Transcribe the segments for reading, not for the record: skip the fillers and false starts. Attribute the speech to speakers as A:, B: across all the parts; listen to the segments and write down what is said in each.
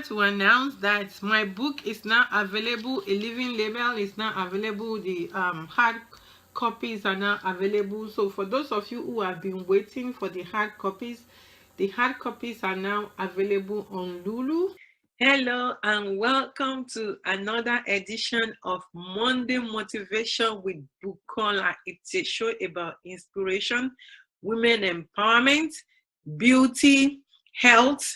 A: wanted to announce that my book is now available. A Living Label is now available. The hard copies are now available. So for those of you who have been waiting for the hard copies are now available on Lulu. Hello and welcome to another edition of Monday Motivation with Bukola. It's a show about inspiration, women empowerment, beauty, health,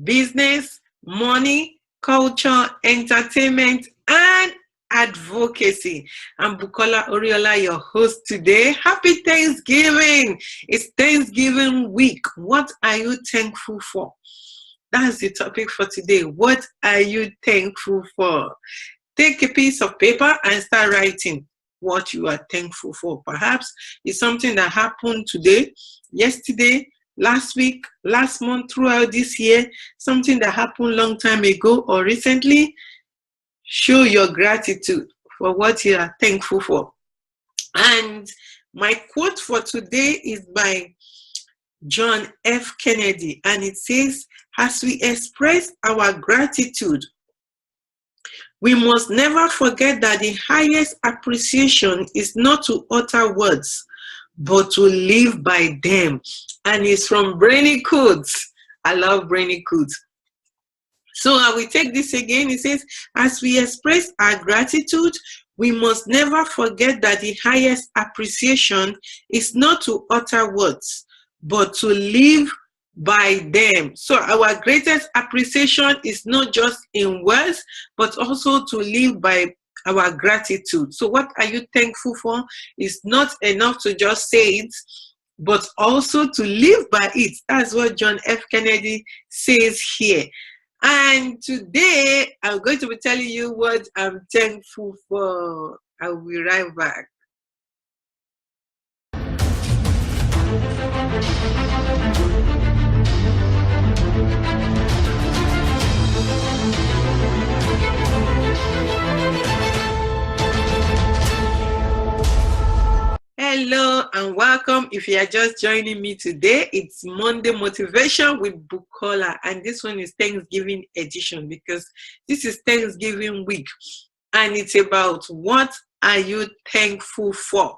A: business, money, culture, entertainment, and advocacy. I'm Bukola Oriola, your host today. Happy Thanksgiving! It's Thanksgiving week. What are you thankful for? That's the topic for today. What are you thankful for? Take a piece of paper and start writing what you are thankful for. Perhaps it's something that happened today, yesterday, last week, last month, throughout this year, something that happened long time ago or recently. Show your gratitude for what you are thankful for. And my quote for today is by John F. Kennedy, and it says, as we express our gratitude, we must never forget that the highest appreciation is not to utter words, but to live by them. And it's from Brainy Codes. I love Brainy Codes. So I will take this again. It says, as we express our gratitude, we must never forget that the highest appreciation is not to utter words, but to live by them. So our greatest appreciation is not just in words, but also to live by our gratitude. So what are you thankful for? It's not enough to just say it, but also to live by it. That's what John F. Kennedy says here. And today I'm going to be telling you what I'm thankful for. I will be right back. Hello and welcome. If you are just joining me today, it's Monday Motivation with Bukola, and this one is Thanksgiving edition because this is Thanksgiving week, and it's about what are you thankful for?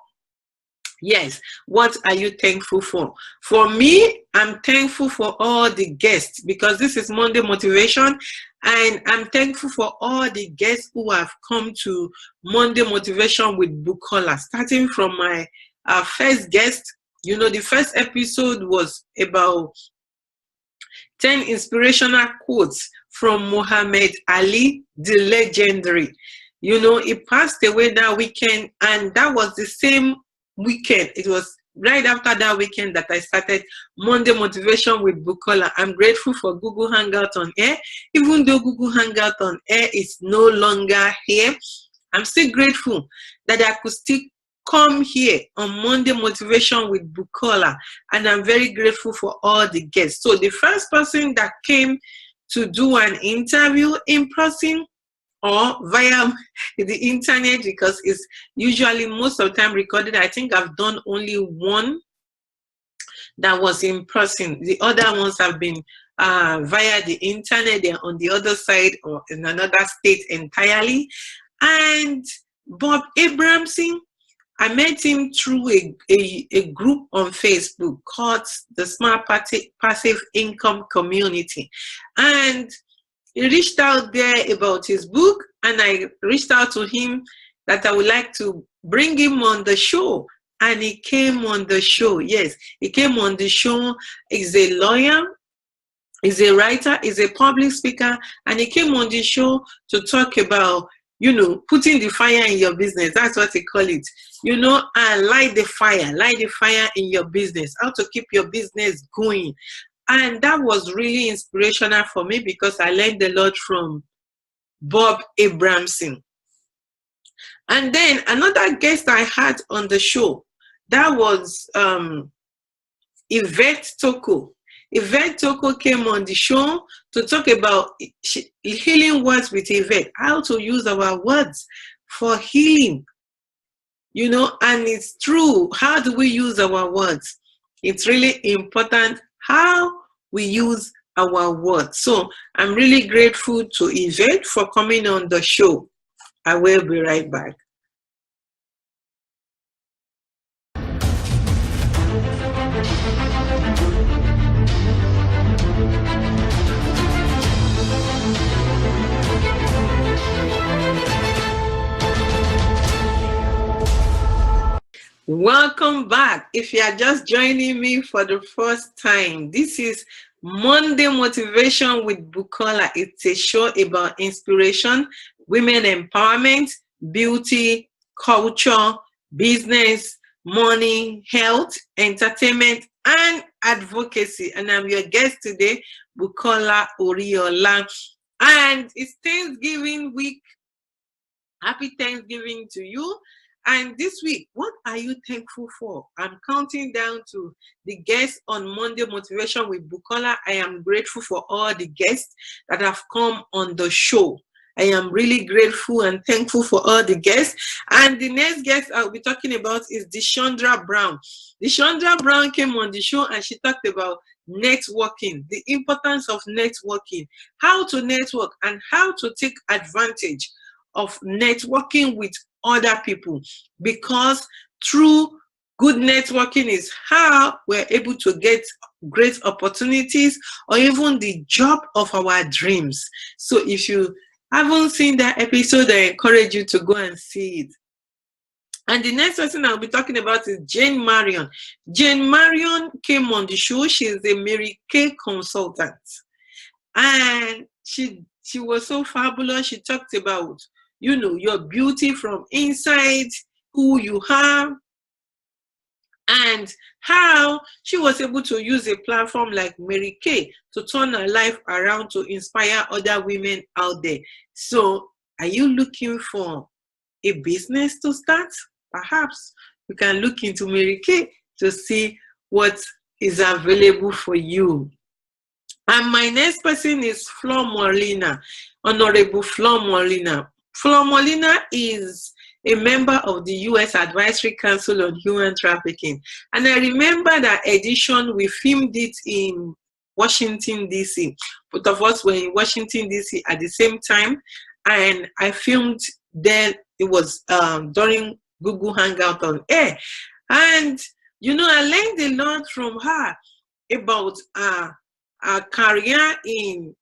A: Yes, what are you thankful for? For me, I'm thankful for all the guests because this is Monday Motivation, and I'm thankful for all the guests who have come to Monday Motivation with Bukola, starting from my first guest. You know, the first episode was about 10 inspirational quotes from Muhammad Ali, the legendary. You know, he passed away that weekend, and that was the same weekend. It was right after that weekend that I started Monday Motivation with Bukola. I'm grateful for Google Hangout on Air. Even though Google Hangout on Air is no longer here, I'm still grateful that I could still come here on Monday Motivation with Bukola, and I'm very grateful for all the guests. So the first person that came to do an interview in person or via the internet, because it's usually most of the time recorded. I think I've done only one that was in person. The other ones have been via the internet. They're on the other side or in another state entirely. And Bob Abramson, I met him through a group on Facebook called the Smart Passive Income Community. And he reached out there about his book, and I reached out to him that I would like to bring him on the show. And he came on the show. Yes, he came on the show. He's a lawyer, he's a writer, he's a public speaker, and he came on the show to talk about, you know, putting the fire in your business. That's what they call it. You know, and light the fire in your business, how to keep your business going. And that was really inspirational for me because I learned a lot from Bob Abramson. And then another guest I had on the show, that was Yvette Toko. Yvette Toko came on the show to talk about healing words with Yvette, how to use our words for healing. You know, and it's true. How do we use our words? It's really important how we use our words. So I'm really grateful to Yvette for coming on the show. I will be right back. Welcome back. If you are just joining me for the first time, this is Monday Motivation with Bukola. It's a show about inspiration, women empowerment, beauty, culture, business, money, health, entertainment, and advocacy. And I'm your guest today, Bukola Oriola. And it's Thanksgiving week. Happy Thanksgiving to you. And this week, what are you thankful for? I'm counting down to the guests on Monday Motivation with Bukola. I am grateful for all the guests that have come on the show. I am really grateful and thankful for all the guests. And the next guest I'll be talking about is Deshandra Brown. Deshandra Brown came on the show and she talked about networking, the importance of networking, how to network and how to take advantage of networking with other people, because through good networking is how we're able to get great opportunities or even the job of our dreams. So if you haven't seen that episode, I encourage you to go and see it. And the next person I'll be talking about is Jane Marion. Jane Marion came on the show. She's a Mary Kay consultant. And she was so fabulous. She talked about, you know, your beauty from inside, who you are, and how she was able to use a platform like Mary Kay to turn her life around to inspire other women out there. So, are you looking for a business to start? Perhaps you can look into Mary Kay to see what is available for you. And my next person is Flo Molina, Honorable Flo Molina. Flo Molina is a member of the U.S. Advisory Council on Human Trafficking. And I remember that edition, we filmed it in Washington, D.C. Both of us were in Washington, D.C. at the same time. And I filmed then, it was during Google Hangout on air. And, you know, I learned a lot from her about her career in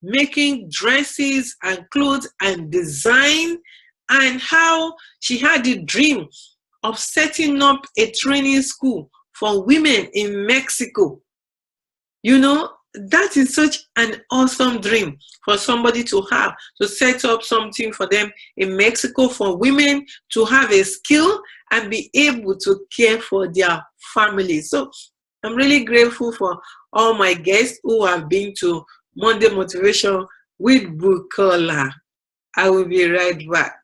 A: making dresses and clothes and design, and how she had the dream of setting up a training school for women in Mexico. You know, that is such an awesome dream for somebody to have, to set up something for them in Mexico for women to have a skill and be able to care for their families. So I'm really grateful for all my guests who have been to Monday Motivation with Bukola. I will be right back.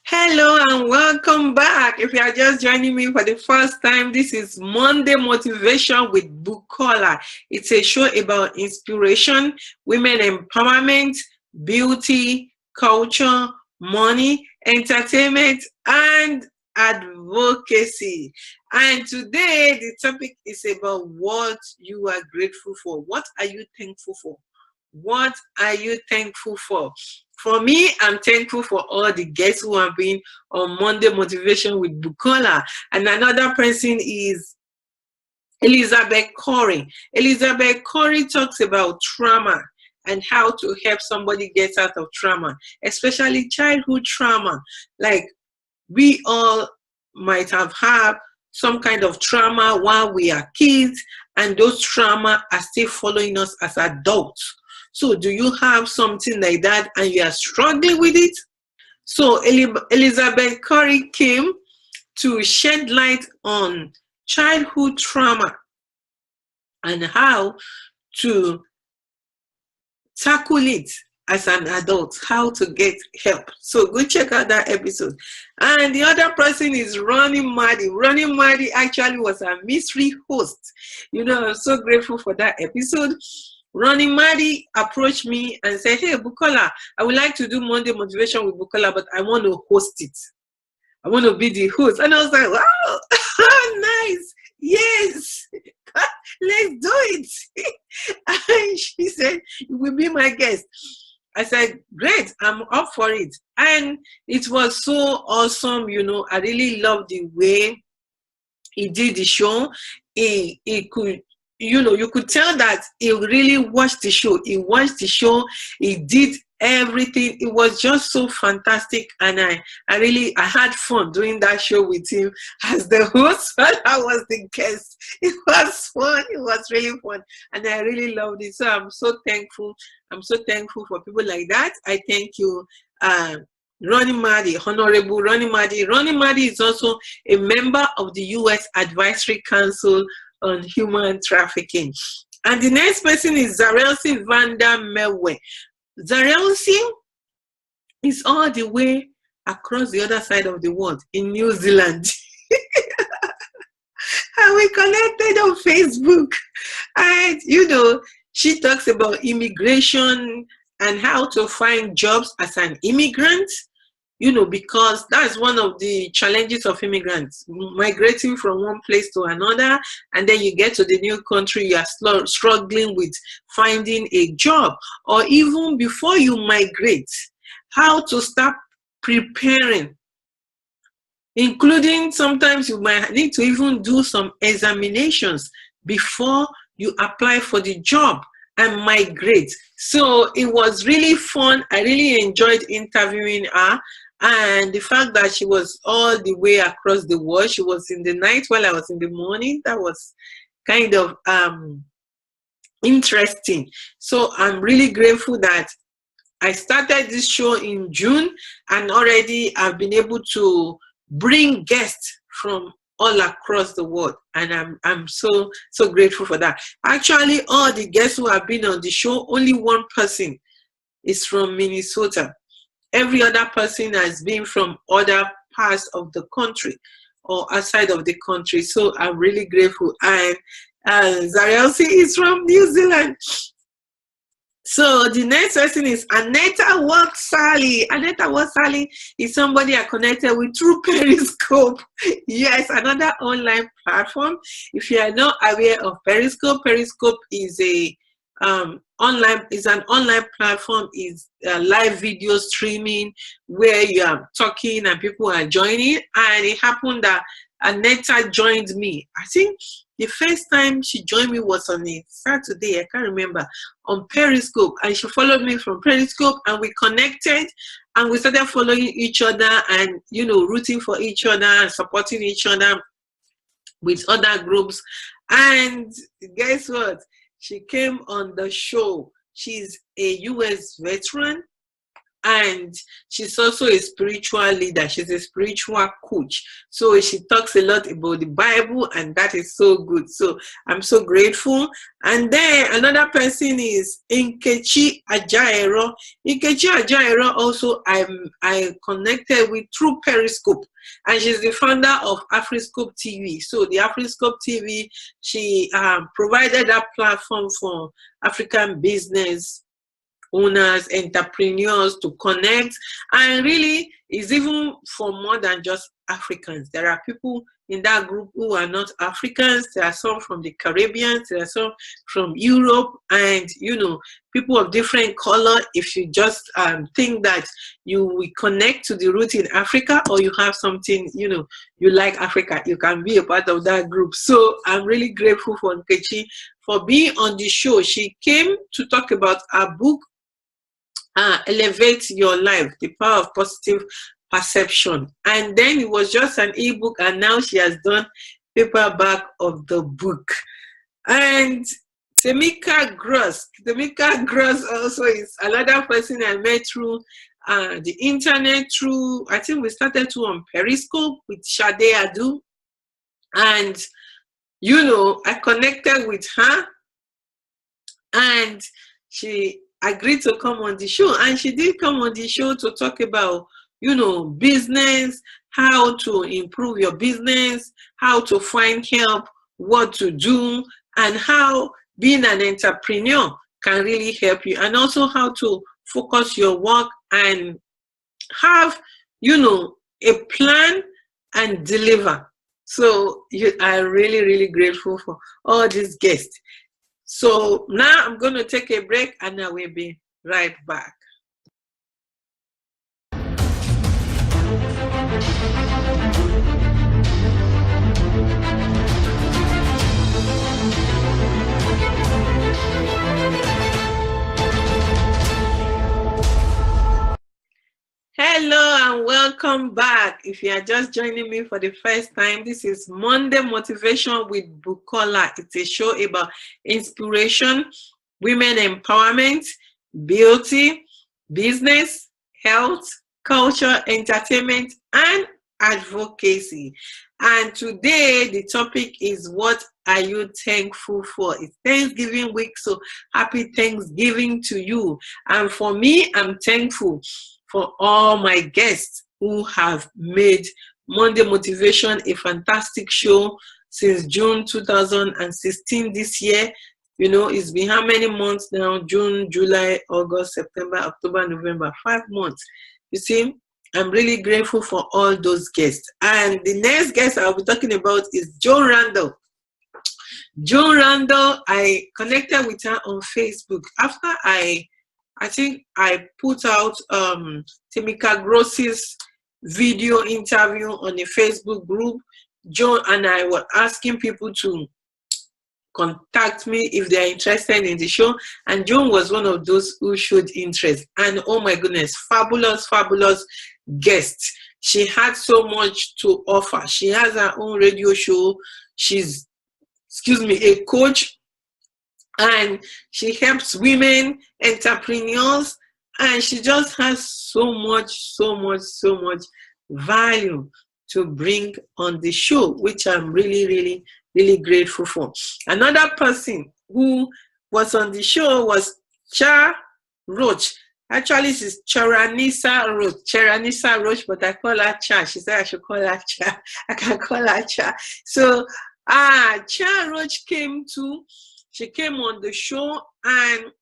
A: Hello and welcome back. If you are just joining me for the first time, this is Monday Motivation with Bukola. It's a show about inspiration, women empowerment, beauty, culture, money, entertainment, and advocacy. And today the topic is about what you are grateful for. What are you thankful for? What are you thankful for? For me, I'm thankful for all the guests who have been on Monday Motivation with Bukola. And another person is Elizabeth Corey. Elizabeth Corey talks about trauma and how to help somebody get out of trauma, especially childhood trauma. Like, we all might have had some kind of trauma while we are kids, and those trauma are still following us as adults. So do you have something like that and you are struggling with it? So Elizabeth Curry came to shed light on childhood trauma and how to tackle it as an adult, how to get help. So go check out that episode. And the other person is Ronnie Maddy. Ronnie Maddy actually was a mystery host. You know, I'm so grateful for that episode. Ronnie Maddy approached me and said, hey, Bukola, I would like to do Monday Motivation with Bukola, but I want to host it. I want to be the host. And I was like, wow, nice. Yes, let's do it. And she said, you will be my guest. I said, great, I'm up for it. And it was so awesome. You know, I really loved the way he did the show. He could, you know, you could tell that he really watched the show. He watched the show. He did everything. It was just so fantastic. And I had fun doing that show with him as the host while I was the guest. It was fun. It was really fun. And I really loved it. So I'm so thankful. I'm so thankful for people like that. I thank you, Ronnie Maddy, Honorable Ronnie Maddy. Ronnie Maddy is also a member of the U.S. Advisory Council on Human Trafficking. And the next person is Zarelsi Vanda Mewe. Zarelsi is all the way across the other side of the world in New Zealand. And we connected on Facebook. And, you know, she talks about immigration and how to find jobs as an immigrant. You know, because that's one of the challenges of immigrants, migrating from one place to another, and then you get to the new country, you are struggling with finding a job, or even before you migrate, how to start preparing, including sometimes you might need to even do some examinations before you apply for the job and migrate. So it was really fun. I really enjoyed interviewing her. And the fact that she was all the way across the world, she was in the night while I was in the morning, that was kind of interesting. So I'm really grateful that I started this show in June, and already I've been able to bring guests from all across the world, and I'm so grateful for that. Actually, all the guests who have been on the show, only one person is from Minnesota. Every other person has been from other parts of the country or outside of the country. So I'm really grateful. And Zarelsi is from New Zealand. So the next person is Aneta Watsali. Aneta Watsali is somebody I connected with through Periscope. Yes, another online platform. If you are not aware of Periscope, Periscope is an online platform, is live video streaming where you are talking and people are joining. And it happened that Aneta joined me. I think the first time she joined me was on a Saturday, I can't remember, on Periscope. And she followed me from Periscope, and we connected and we started following each other and, you know, rooting for each other and supporting each other with other groups. And guess what? She came on the show. She's a US veteran, and she's also a spiritual leader. She's a spiritual coach. So she talks a lot about the Bible, and that is so good. So I'm so grateful. And then another person is Nkechi Ajaero. Nkechi Ajaero also I connected with through Periscope, and she's the founder of Afriscope TV. So the Afriscope TV, she provided that platform for African business owners, entrepreneurs to connect, and really is even for more than just Africans. There are people in that group who are not Africans. There are some from the Caribbean, there are some from Europe, and, you know, people of different color. If you just think that you will connect to the root in Africa, or you have something, you know, you like Africa, you can be a part of that group. So I'm really grateful for Nkechi for being on the show. She came to talk about her book, Elevate Your Life, The Power of Positive Perception. And then it was just an ebook, and now she has done paperback of the book. And Temika Gross also is another person I met through the internet, through, I think we started to on Periscope with Sade Adu. And, you know, I connected with her, and she agreed to come on the show, and she did come on the show to talk about, you know, business, how to improve your business, how to find help, what to do, and how being an entrepreneur can really help you, and also how to focus your work and have, you know, a plan and deliver. So you are really, really grateful for all these guests. So now I'm going to take a break and I will be right back. Hello and welcome back. If you are just joining me for the first time, this is Monday Motivation with Bukola. It's a show about inspiration, women empowerment, beauty, business, health, culture, entertainment, and advocacy. And today the topic is, what are you thankful for? It's Thanksgiving week, so happy Thanksgiving to you. And for me, I'm thankful for all my guests who have made Monday Motivation a fantastic show since June 2016 this year. You know, it's been how many months now? June, July, August, September, October, November, 5 months. You see, I'm really grateful for all those guests. And the next guest I'll be talking about is Joan Randall. Joan Randall, I connected with her on Facebook after I think I put out Timika Gross's video interview on a Facebook group. Joan and I were asking people to contact me if they are interested in the show, and Joan was one of those who showed interest. And oh my goodness, fabulous, fabulous guest. She had so much to offer. She has her own radio show. She's, a coach, and she helps women entrepreneurs, and she just has so much value to bring on the show, which I'm really grateful for. Another person who was on the show was Cha Roach. Actually, she's Charanisa Roach, but I call her Cha. She said I should call her Cha. I can call her Cha. So Cha Roach came on the show, and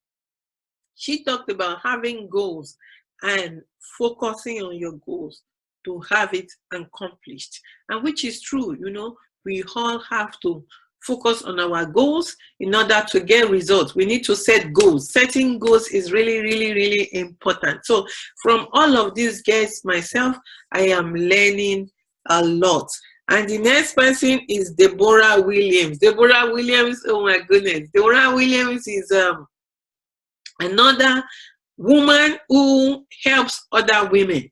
A: she talked about having goals and focusing on your goals to have it accomplished. And which is true, you know, we all have to focus on our goals in order to get results. We need to set goals. Setting goals is really important. So from all of these guests, myself, I am learning a lot. And the next person is Deborah Williams. Deborah Williams, oh my goodness. Deborah Williams is another woman who helps other women.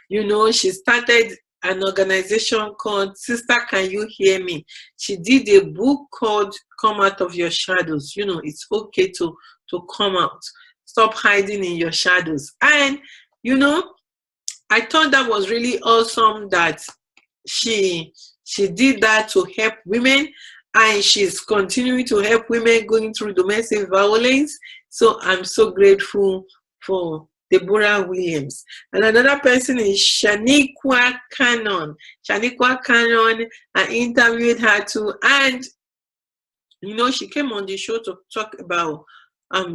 A: You know, she started an organization called Sister Can You Hear Me? She did a book called Come Out of Your Shadows. You know, it's okay to come out. Stop hiding in your shadows. And, you know, I thought that was really awesome that she did that to help women, and she's continuing to help women going through domestic violence. So I'm so grateful for Deborah Williams. And another person is Shaniqua Cannon. Shaniqua Cannon, I interviewed her too, and you know, she came on the show to talk about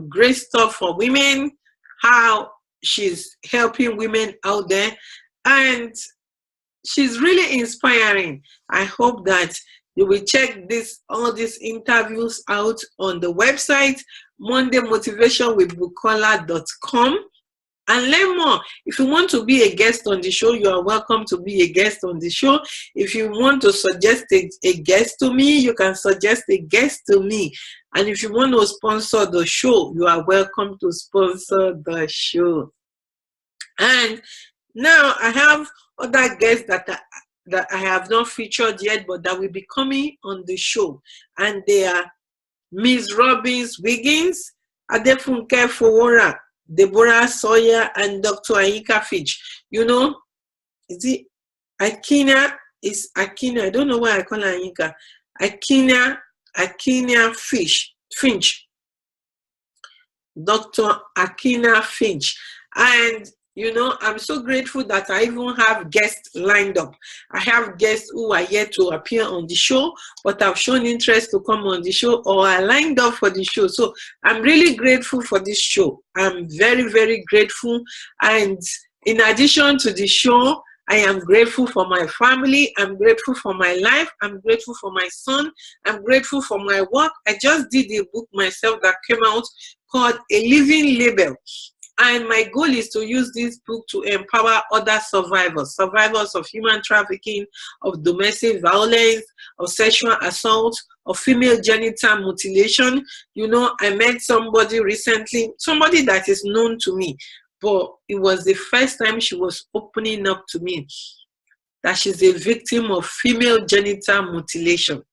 A: great stuff for women, how she's helping women out there, and she's really inspiring. I hope that you will check all these interviews out on the website mondaymotivationwithbukola.com and learn more. If you want to be a guest on the show, you are welcome to be a guest on the show. If you want to suggest a guest to me, you can suggest a guest to me. And if you want to sponsor the show, you are welcome to sponsor the show. And now I have other guests that I have not featured yet, but that will be coming on the show. And they are Ms. Robbins Wiggins, Adefunke Fowora, Deborah Sawyer, and Dr. Ayinka Fitch. You know, is it Akina? Is Akina? I don't know why I call her Ayinka. Akina Finch. Dr. Akina Finch. And I'm so grateful that I even have guests lined up. I have guests who are yet to appear on the show, but have shown interest to come on the show or are lined up for the show. So I'm really grateful for this show. I'm very, very grateful. And in addition to the show, I am grateful for my family. I'm grateful for my life. I'm grateful for my son. I'm grateful for my work. I just did a book myself that came out called A Living Label. And my goal is to use this book to empower other survivors of human trafficking, of domestic violence, of sexual assault, of female genital mutilation. I met somebody recently, somebody that is known to me, but it was the first time she was opening up to me that she's a victim of female genital mutilation.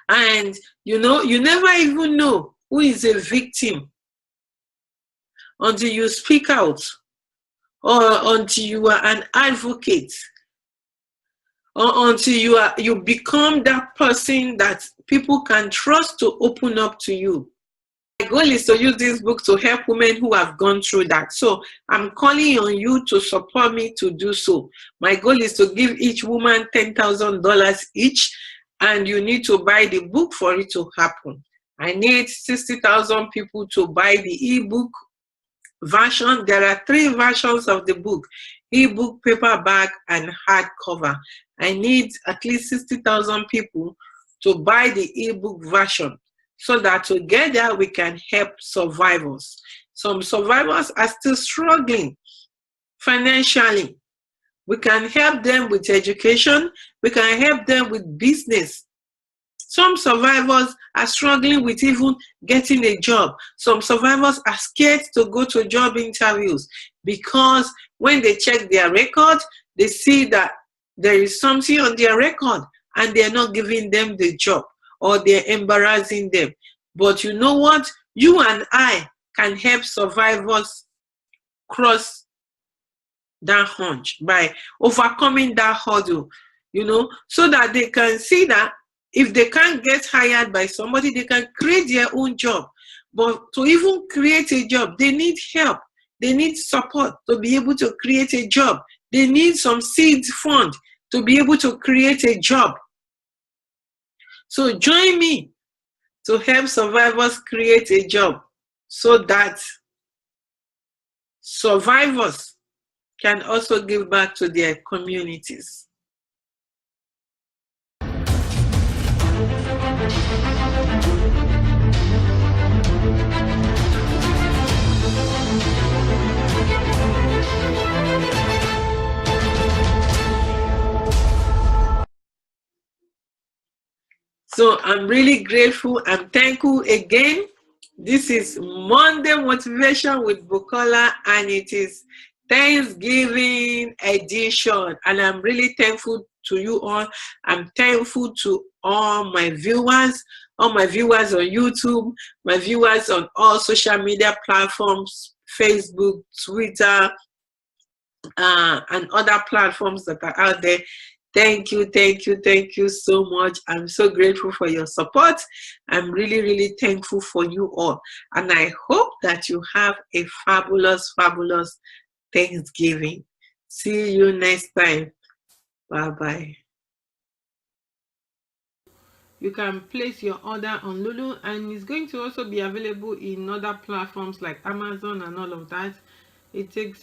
A: And you never even know who is a victim until you speak out, or until you are an advocate, or until you become that person that people can trust to open up to you. My goal is to use this book to help women who have gone through that. So I'm calling on you to support me to do so. My goal is to give each woman $10,000 each, and you need to buy the book for it to happen. I need 60,000 people to buy the ebook version. There are 3 versions of the book: ebook, paperback, and hardcover. I need at least 60,000 people to buy the ebook version so that together we can help survivors. Some survivors are still struggling financially. We can help them with education. We can help them with business. Some survivors are struggling with even getting a job. Some survivors are scared to go to job interviews because when they check their record, they see that there is something on their record and they're not giving them the job, or they're embarrassing them. But you know what? You and I can help survivors cross that hunch by overcoming that hurdle, so that they can see that if they can't get hired by somebody, they can create their own job. But to even create a job, they need help. They need support to be able to create a job. They need some seed fund to be able to create a job. So join me to help survivors create a job so that survivors can also give back to their communities. So I'm really grateful. I'm thankful again. This is Monday Motivation with Bukola, and it is Thanksgiving edition. And I'm really thankful to you all. I'm thankful to all my viewers on YouTube, my viewers on all social media platforms, Facebook, Twitter, and other platforms that are out there. Thank you so much. I'm so grateful for your support. I'm really, really thankful for you all. And I hope that you have a fabulous, fabulous Thanksgiving. See you next time. Bye-bye. You can place your order on Lulu, and it's going to also be available in other platforms like Amazon and all of that. It takes